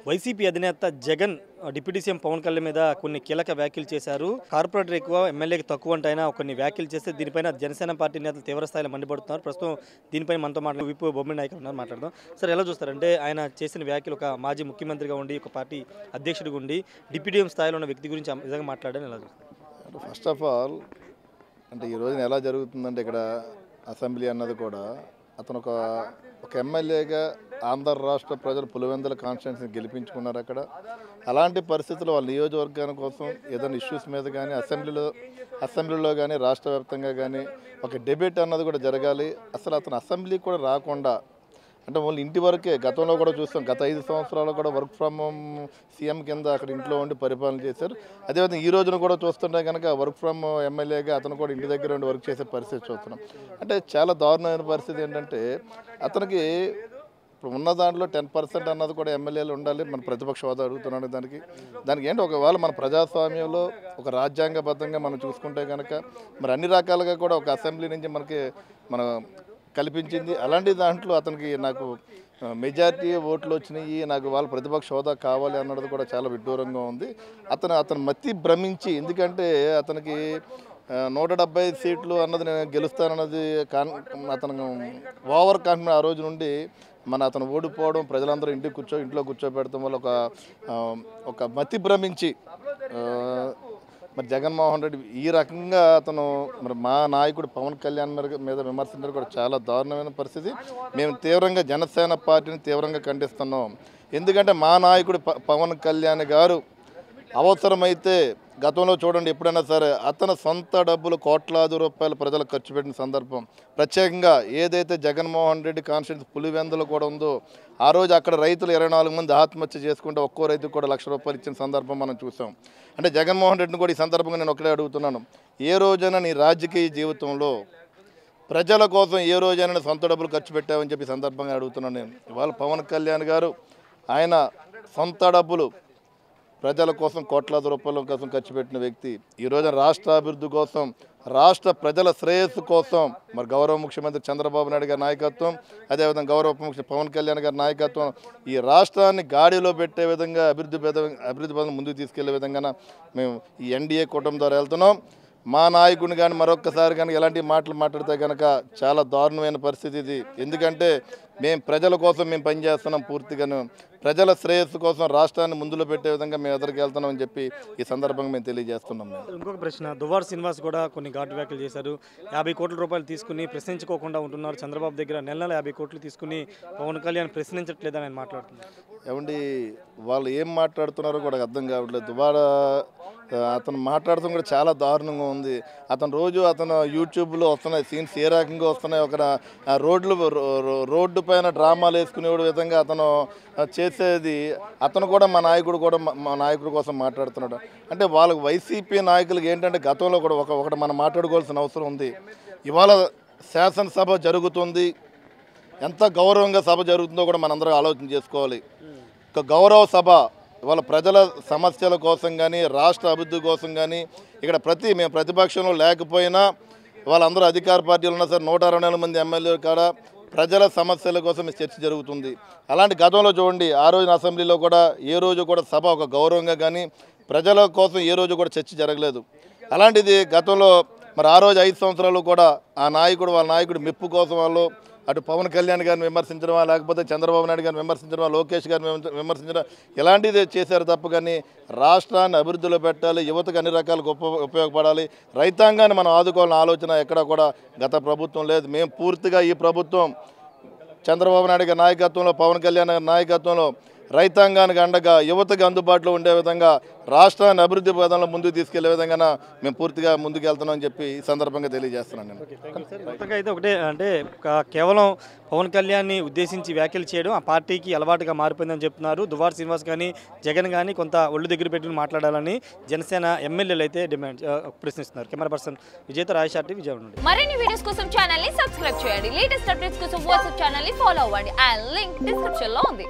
YCP అధినేత Jagan deputy CM Pawan Kalyan మీద కొన్ని కీలక వ్యాఖ్యలు చేశారు. కార్పొరేటర్ ఎక్కువ, ఎమ్మెల్యేకి తక్కువ అంటే ఆయన కొన్ని వ్యాఖ్యలు చేస్తే దీనిపైన జనసేన పార్టీ నేతలు తీవ్రస్థాయిలో మండిపడుతున్నారు. ప్రస్తుతం దీనిపై మనతో విపు బొమ్మిడి నాయకులు ఉన్నారు, మాట్లాడదాం. సార్, ఎలా చూస్తారంటే ఆయన చేసిన వ్యాఖ్యలు ఒక మాజీ ముఖ్యమంత్రిగా ఉండి, ఒక పార్టీ అధ్యక్షుడిగా ఉండి, డిప్యూటీ స్థాయిలో ఉన్న వ్యక్తి గురించి నిజంగా మాట్లాడని ఎలా చూస్తారు? ఫస్ట్ ఆఫ్ ఆల్ అంటే ఈ రోజున ఎలా జరుగుతుందంటే ఇక్కడ అసెంబ్లీ అన్నది కూడా అతను ఒక ఎమ్మెల్యేగా ఆంధ్ర రాష్ట్ర ప్రజలు పులివెందుల కాన్స్టిట్యున్సీని గెలిపించుకున్నారు. అక్కడ అలాంటి పరిస్థితుల్లో వాళ్ళ నియోజకవర్గాల కోసం ఏదైనా ఇష్యూస్ మీద కానీ అసెంబ్లీలో కానీ రాష్ట్ర వ్యాప్తంగా కానీ ఒక డిబేట్ అన్నది కూడా జరగాలి. అసలు అతను అసెంబ్లీ కూడా రాకుండా అంటే వాళ్ళు ఇంటి వరకే గతంలో కూడా చూస్తాం. గత 5 సంవత్సరాలు కూడా వర్క్ ఫ్రమ్ హోమ్ సీఎం కింద అక్కడ ఇంట్లో ఉండి పరిపాలన చేశారు. అదేవిధంగా ఈ రోజున కూడా చూస్తుంటే కనుక వర్క్ ఫ్రమ్ ఎమ్మెల్యేగా అతను కూడా ఇంటి దగ్గర ఉండి వర్క్ చేసే పరిస్థితి చూస్తున్నాం. అంటే చాలా దారుణమైన పరిస్థితి ఏంటంటే అతనికి ఇప్పుడు ఉన్న దాంట్లో 10% అన్నది కూడా ఎమ్మెల్యేలు ఉండాలి. మన ప్రతిపక్ష హోదా అడుగుతున్నాడు. దానికి ఏంటి ఒకవేళ మన ప్రజాస్వామ్యంలో ఒక రాజ్యాంగబద్ధంగా మనం చూసుకుంటే కనుక మరి అన్ని రకాలుగా కూడా ఒక అసెంబ్లీ నుంచి మనకి మన కల్పించింది. అలాంటి దాంట్లో అతనికి నాకు మెజారిటీ ఓట్లు వచ్చినాయి, నాకు వాళ్ళ ప్రతిపక్ష హోదా కావాలి అన్నది కూడా చాలా విడ్డూరంగా ఉంది. అతను మతి భ్రమించి, ఎందుకంటే అతనికి 170 సీట్లు అన్నది నేను గెలుస్తానన్నది అతను ఓవర్ కాన్ఫిడెన్స్. ఆ రోజు నుండి అతను ఓడిపోవడం, ప్రజలందరూ ఇంట్లో కూర్చోబెడతాం వల్ల ఒక మతి భ్రమించి మరి జగన్మోహన్ రెడ్డి ఈ రకంగా అతను మరి మా నాయకుడు పవన్ కళ్యాణ్ మీద విమర్శించడం కూడా చాలా దారుణమైన పరిస్థితి. మేము తీవ్రంగా జనసేన పార్టీని తీవ్రంగా ఖండిస్తున్నాం. ఎందుకంటే మా నాయకుడు పవన్ కళ్యాణ్ గారు అవసరమైతే గతంలో చూడండి ఎప్పుడైనా సరే అతను సొంత డబ్బులు కోట్లాది రూపాయలు ప్రజలకు ఖర్చు పెట్టిన సందర్భం, ప్రత్యేకంగా ఏదైతే జగన్మోహన్ రెడ్డి కాన్స్టిట్యూన్సీ పులివెందులు కూడా ఉందో ఆ రోజు అక్కడ రైతులు 24 మంది ఆత్మహత్య చేసుకుంటే ఒక్కో రైతుకు కూడా ₹1,00,000 ఇచ్చిన సందర్భం మనం చూసాం. అంటే జగన్మోహన్ రెడ్డిని కూడా ఈ సందర్భంగా నేను ఒకటే అడుగుతున్నాను, ఏ రోజైనా నీ రాజకీయ జీవితంలో ప్రజల కోసం ఏ రోజైనా సొంత డబ్బులు ఖర్చు పెట్టావని చెప్పి సందర్భంగా అడుగుతున్నాను నేను. ఇవాళ పవన్ కళ్యాణ్ గారు ఆయన సొంత డబ్బులు ప్రజల కోసం కోట్లాది రూపాయల కోసం ఖర్చు పెట్టిన వ్యక్తి. ఈ రోజున రాష్ట్ర అభివృద్ధి కోసం, రాష్ట్ర ప్రజల శ్రేయస్సు కోసం మరి గౌరవ ముఖ్యమంత్రి చంద్రబాబు నాయుడు గారి నాయకత్వం, అదేవిధంగా గౌరవ ఉప ముఖ్యమంత్రి పవన్ కళ్యాణ్ గారి నాయకత్వం ఈ రాష్ట్రాన్ని గాడిలో పెట్టే విధంగా అభివృద్ధి పథకం ముందుకు తీసుకెళ్లే విధంగా మేము ఈ ఎన్డీఏ కూటమి ద్వారా వెళ్తున్నాం. మా నాయకుడిని కానీ మరొక్కసారి కానీ ఎలాంటి మాటలు మాట్లాడితే కనుక చాలా దారుణమైన పరిస్థితి ఇది. ఎందుకంటే మేము ప్రజల కోసం మేము పనిచేస్తున్నాం, పూర్తిగాను ప్రజల శ్రేయస్సు కోసం రాష్ట్రాన్ని ముందులో పెట్టే విధంగా మేము ఎదురుకు వెళ్తున్నాం అని చెప్పి ఈ సందర్భంగా మేము తెలియజేస్తున్నాం. ఇంకొక ప్రశ్న, దువ్వాడ శ్రీనివాస్ కూడా కొన్ని ఘాటు వ్యాఖ్యలు చేశారు. 50 కోట్ల రూపాయలు తీసుకుని ప్రశ్నించుకోకుండా ఉంటున్నారు. చంద్రబాబు దగ్గర నెల 50 కోట్లు తీసుకుని పవన్ కళ్యాణ్ ప్రశ్నించట్లేదని ఆయన మాట్లాడుతున్నారు. ఏమండి వాళ్ళు ఏం మాట్లాడుతున్నారో కూడా అర్థం కావట్లేదు. దువ్వాడ అతను మాట్లాడటం కూడా చాలా దారుణంగా ఉంది. అతను యూట్యూబ్లో వస్తున్నాయి సీన్స్ ఏ రకంగా వస్తున్నాయి. ఒక రోడ్డు పైన డ్రామాలు వేసుకునే విధంగా అతను చేసేది. అతను కూడా మా నాయకుడు కోసం మాట్లాడుతున్నాడు. అంటే వాళ్ళకి వైసీపీ నాయకులకి ఏంటంటే గతంలో కూడా ఒకటి మనం మాట్లాడుకోవాల్సిన అవసరం ఉంది. ఇవాళ శాసనసభ జరుగుతుంది, ఎంత గౌరవంగా సభ జరుగుతుందో కూడా మనందరం ఆలోచన చేసుకోవాలి. ఒక గౌరవ సభ ఇవాళ ప్రజల సమస్యల కోసం కానీ రాష్ట్ర అభివృద్ధి కోసం కానీ ఇక్కడ మేము ప్రతిపక్షంలో లేకపోయినా వాళ్ళందరూ అధికార పార్టీలు ఉన్నా సరే 124 మంది ఎమ్మెల్యేలు కాడ ప్రజల సమస్యల కోసం చర్చ జరుగుతుంది. అలాంటి గతంలో చూడండి ఆ రోజున అసెంబ్లీలో కూడా ఏ రోజు కూడా సభ ఒక గౌరవంగా కానీ ప్రజల కోసం ఏ రోజు కూడా చర్చ జరగలేదు. అలాంటిది గతంలో మరి ఆ రోజు 5 సంవత్సరాలు కూడా వాళ్ళ నాయకుడు మెప్పు కోసం వాళ్ళు అటు పవన్ కళ్యాణ్ గారిని విమర్శించడమా, లేకపోతే చంద్రబాబు నాయుడు గారిని విమర్శించడమా, లోకేష్ గారిని విమర్శించడం ఇలాంటిది చేశారు తప్ప కానీ రాష్ట్రాన్ని అభివృద్ధిలో పెట్టాలి, యువతకు అన్ని రకాలుగా ఉపయోగపడాలి, రైతాంగాన్ని మనం ఆదుకోవాలన్న ఆలోచన ఎక్కడ కూడా గత ప్రభుత్వం లేదు. మేము పూర్తిగా ఈ ప్రభుత్వం చంద్రబాబు నాయుడు గారి నాయకత్వంలో, పవన్ కళ్యాణ్ గారి నాయకత్వంలో రైతాంగానికి అండగా యువతకు అందుబాటులో ఉండే విధంగా రాష్ట్రాన్ని అభివృద్ధి పదంలో ముందుకు తీసుకెళ్లే విధంగా మేము పూర్తిగా ముందుకు వెళ్తున్నాం అని చెప్పి ఈ సందర్భంగా తెలియజేస్తున్నాను నేను. మొత్తంగా అయితే ఒకటే, అంటే కేవలం పవన్ కళ్యాణ్ని ఉద్దేశించి వ్యాఖ్యలు చేయడం ఆ పార్టీకి అలవాటుగా మారిపోయిందని చెప్తున్నారు. దువ్వాడ శ్రీనివాస్ కానీ జగన్ కానీ కొంత ఒళ్ళు దగ్గర పెట్టుకుని మాట్లాడాలని జనసేన ఎమ్మెల్యేలు అయితే ప్రశ్నిస్తున్నారు. కెమెరా పర్సన్ విజేత రాయశాటి విజయవాడ నుండి. మరిన్ని వీడియోస్ కోసం ఛానల్ ని సబ్స్క్రైబ్ చేయండి. లేటెస్ట్ అప్డేట్స్ కోసం వాట్సాప్ ఛానల్ ని ఫాలో అవ్వండి. ఆ లింక్ డిస్క్రిప్షన్ లో ఉంది.